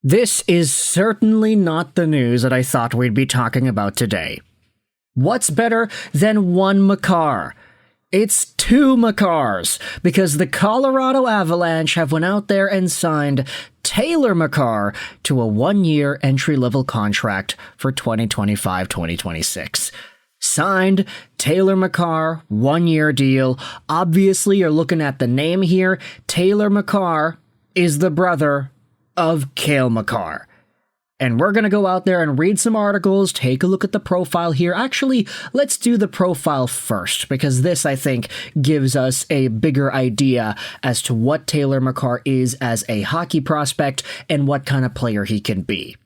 This is certainly not the news that I thought we'd be talking about today. What's better than one Makar? It's two Makar'S, because the Colorado Avalanche have went out there and signed Taylor Makar to a one-year entry-level contract for 2025-2026. Signed, Taylor Makar, one-year deal. Obviously, you're looking at the name here. Taylor Makar is the brother of Cale Makar. And we're going to go out there and read some articles, take a look at the profile here. Actually, let's do the profile first, because this, I think, gives us a bigger idea as to what Taylor Makar is as a hockey prospect and what kind of player he can be.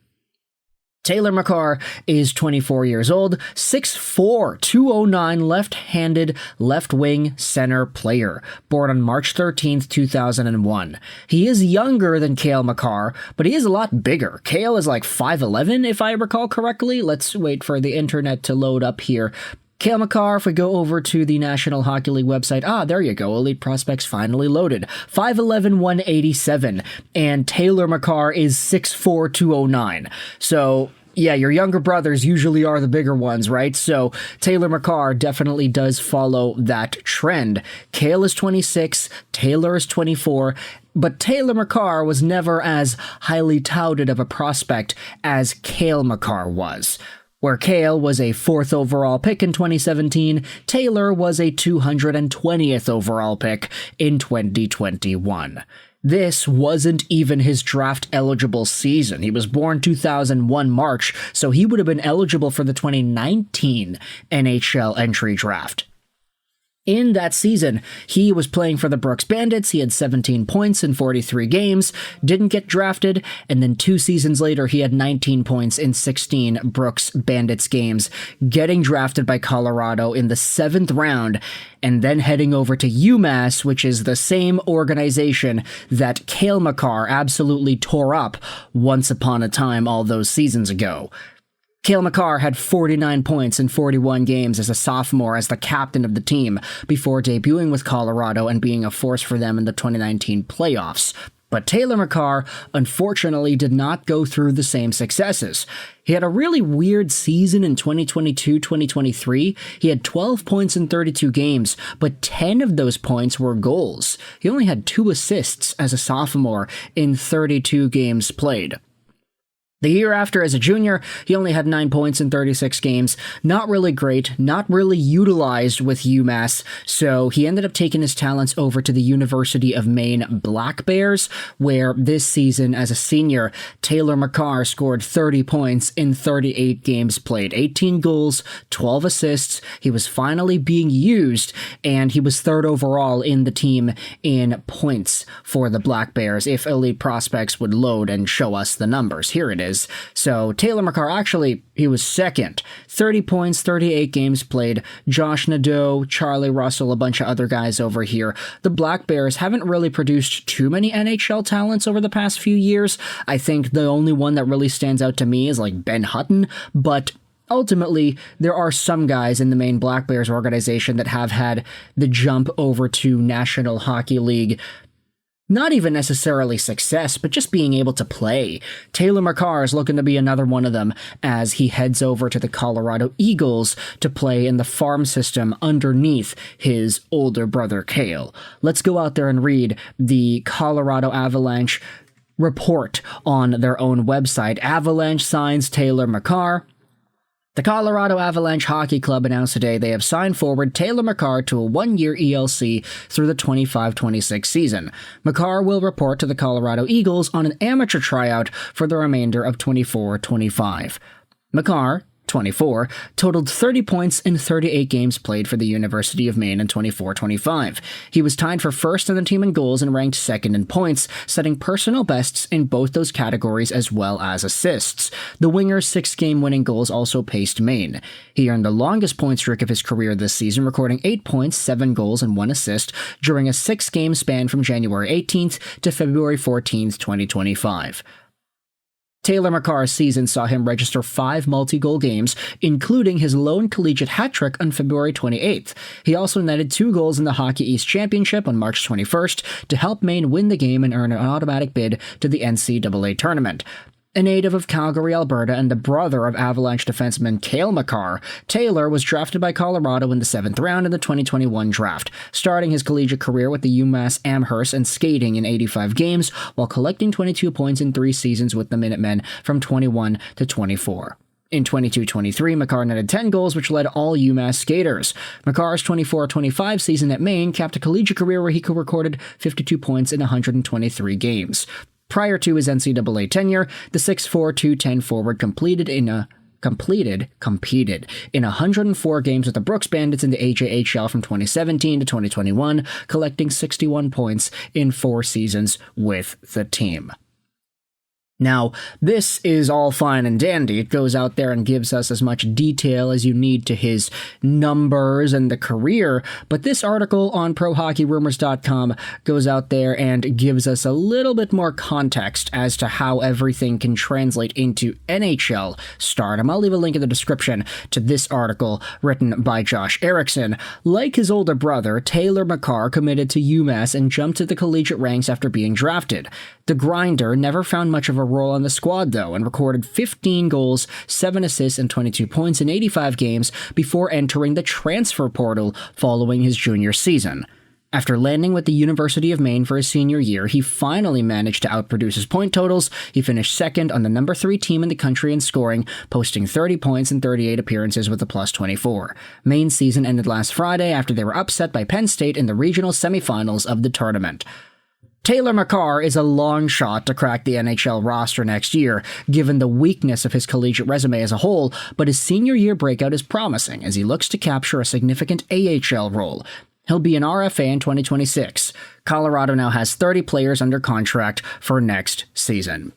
Taylor Makar is 24 years old, 6'4", 209, left-handed, left-wing center player, born on March 13th, 2001. He is younger than Cale Makar, but he is a lot bigger. Cale is like 5'11", if I recall correctly. Let's wait for the internet to load up here. Cale Makar, if we go over to the National Hockey League website, there you go, Elite Prospects finally loaded. 5'11", 187, and Taylor Makar is 6'4", 209. So, yeah, your younger brothers usually are the bigger ones, right? So, Taylor Makar definitely does follow that trend. Cale is 26, Taylor is 24, but Taylor Makar was never as highly touted of a prospect as Cale Makar was. Where Cale was a 4th overall pick in 2017, Taylor was a 220th overall pick in 2021. This wasn't even his draft-eligible season. He was born 2001 March, so he would have been eligible for the 2019 NHL Entry Draft. In that season, he was playing for the Brooks Bandits. He had 17 points in 43 games, didn't get drafted, and then 2 seasons later, he had 19 points in 16 Brooks Bandits games, getting drafted by Colorado in the 7th round, and then heading over to UMass, which is the same organization that Cale Makar absolutely tore up once upon a time all those seasons ago. Cale Makar had 49 points in 41 games as a sophomore as the captain of the team before debuting with Colorado and being a force for them in the 2019 playoffs. But Taylor Makar, unfortunately, did not go through the same successes. He had a really weird season in 2022-2023. He had 12 points in 32 games, but 10 of those points were goals. He only had 2 assists as a sophomore in 32 games played. The year after, as a junior, he only had 9 points in 36 games. Not really great, not really utilized with UMass, so he ended up taking his talents over to the University of Maine Black Bears, where this season, as a senior, Taylor Makar scored 30 points in 38 games played. 18 goals, 12 assists. He was finally being used, and he was 3rd overall in the team in points for the Black Bears, if Elite Prospects would load and show us the numbers. Here it is. So Taylor Makar, actually, he was 2nd. 30 points, 38 games played. Josh Nadeau, Charlie Russell, a bunch of other guys over here. The Black Bears haven't really produced too many NHL talents over the past few years. I think the only one that really stands out to me is like Ben Hutton, but ultimately, there are some guys in the Maine Black Bears organization that have had the jump over to National Hockey League. Not even necessarily success, but just being able to play. Taylor Makar is looking to be another one of them as he heads over to the Colorado Eagles to play in the farm system underneath his older brother Cale. Let's go out there and read the Colorado Avalanche report on their own website. Avalanche signs Taylor Makar. The Colorado Avalanche Hockey Club announced today they have signed forward Taylor Makar to a one-year ELC through the 25-26 season. Makar will report to the Colorado Eagles on an amateur tryout for the remainder of 24-25. Makar, 24, totaled 30 points in 38 games played for the University of Maine in 24-25. He was tied for 1st on the team in goals and ranked 2nd in points, setting personal bests in both those categories as well as assists. The winger's 6-game winning goals also paced Maine. He earned the longest point streak of his career this season, recording 8 points, 7 goals, and 1 assist during a 6-game span from January 18th to February 14th, 2025. Taylor Makar's season saw him register 5 multi-goal games, including his lone collegiate hat trick on February 28th. He also netted 2 goals in the Hockey East Championship on March 21st to help Maine win the game and earn an automatic bid to the NCAA tournament. A native of Calgary, Alberta, and the brother of Avalanche defenseman Cale Makar, Taylor was drafted by Colorado in the 7th round in the 2021 draft, starting his collegiate career with the UMass Amherst and skating in 85 games while collecting 22 points in 3 seasons with the Minutemen from 21 to 24. In 22-23, Makar netted 10 goals, which led all UMass skaters. Makar's 24-25 season at Maine capped a collegiate career where he recorded 52 points in 123 games. Prior to his NCAA tenure, the 6'4", 210 forward competed in 104 games with the Brooks Bandits in the AJHL from 2017 to 2021, collecting 61 points in 4 seasons with the team. Now, this is all fine and dandy. It goes out there and gives us as much detail as you need to his numbers and the career, but this article on ProHockeyRumors.com goes out there and gives us a little bit more context as to how everything can translate into NHL stardom. I'll leave a link in the description to this article written by Josh Erickson. Like his older brother, Taylor Makar committed to UMass and jumped to the collegiate ranks after being drafted. The grinder never found much of a role on the squad, though, and recorded 15 goals, 7 assists, and 22 points in 85 games before entering the transfer portal following his junior season. After landing with the University of Maine for his senior year, he finally managed to outproduce his point totals. He finished second on the number 3 team in the country in scoring, posting 30 points in 38 appearances with a plus 24. Maine's season ended last Friday after they were upset by Penn State in the regional semifinals of the tournament. Taylor Makar is a long shot to crack the NHL roster next year, given the weakness of his collegiate resume as a whole, but his senior year breakout is promising as he looks to capture a significant AHL role. He'll be an RFA in 2026. Colorado now has 30 players under contract for next season.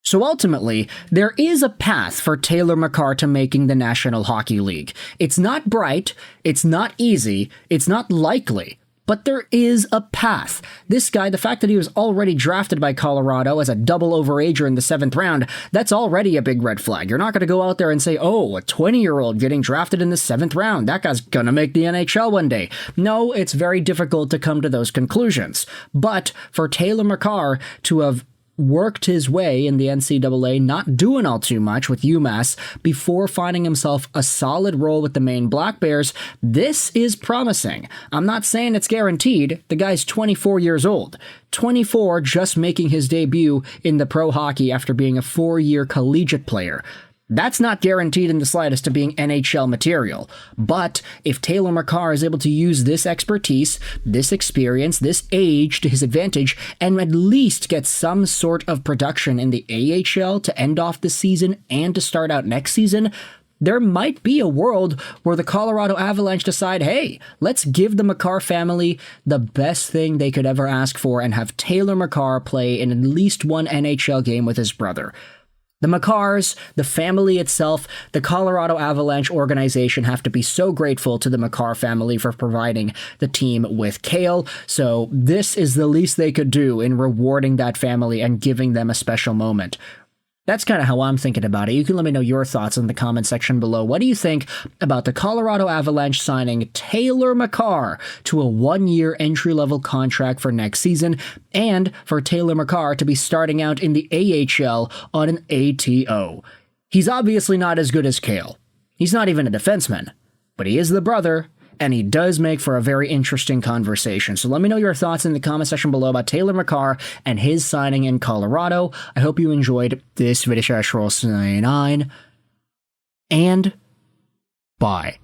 So ultimately, there is a path for Taylor Makar to making the National Hockey League. It's not bright, it's not easy, it's not likely, but there is a path. This guy, the fact that he was already drafted by Colorado as a double overager in the 7th round, that's already a big red flag. You're not going to go out there and say, oh, a 20-year-old getting drafted in the 7th round, that guy's going to make the NHL one day. No, it's very difficult to come to those conclusions. But for Taylor Makar to have worked his way in the NCAA, not doing all too much with UMass, before finding himself a solid role with the Maine Black Bears, this is promising. I'm not saying it's guaranteed. The guy's 24 years old. 24, just making his debut in the pro hockey after being a 4-year collegiate player. That's not guaranteed in the slightest to being NHL material. But if Taylor Makar is able to use this expertise, this experience, this age to his advantage, and at least get some sort of production in the AHL to end off the season and to start out next season, there might be a world where the Colorado Avalanche decide, hey, let's give the Makar family the best thing they could ever ask for and have Taylor Makar play in at least one NHL game with his brother. The Makar's, the family itself, the Colorado Avalanche organization have to be so grateful to the Makar family for providing the team with Cale, so this is the least they could do in rewarding that family and giving them a special moment. That's kind of how I'm thinking about it. You can let me know your thoughts in the comment section below. What do you think about the Colorado Avalanche signing Taylor Makar to a 1-year entry-level contract for next season, and for Taylor Makar to be starting out in the AHL on an ATO? He's obviously not as good as Cale. He's not even a defenseman, but he is the brother, and he does make for a very interesting conversation. So let me know your thoughts in the comment section below about Taylor Makar and his signing in Colorado. I hope you enjoyed this video. And bye.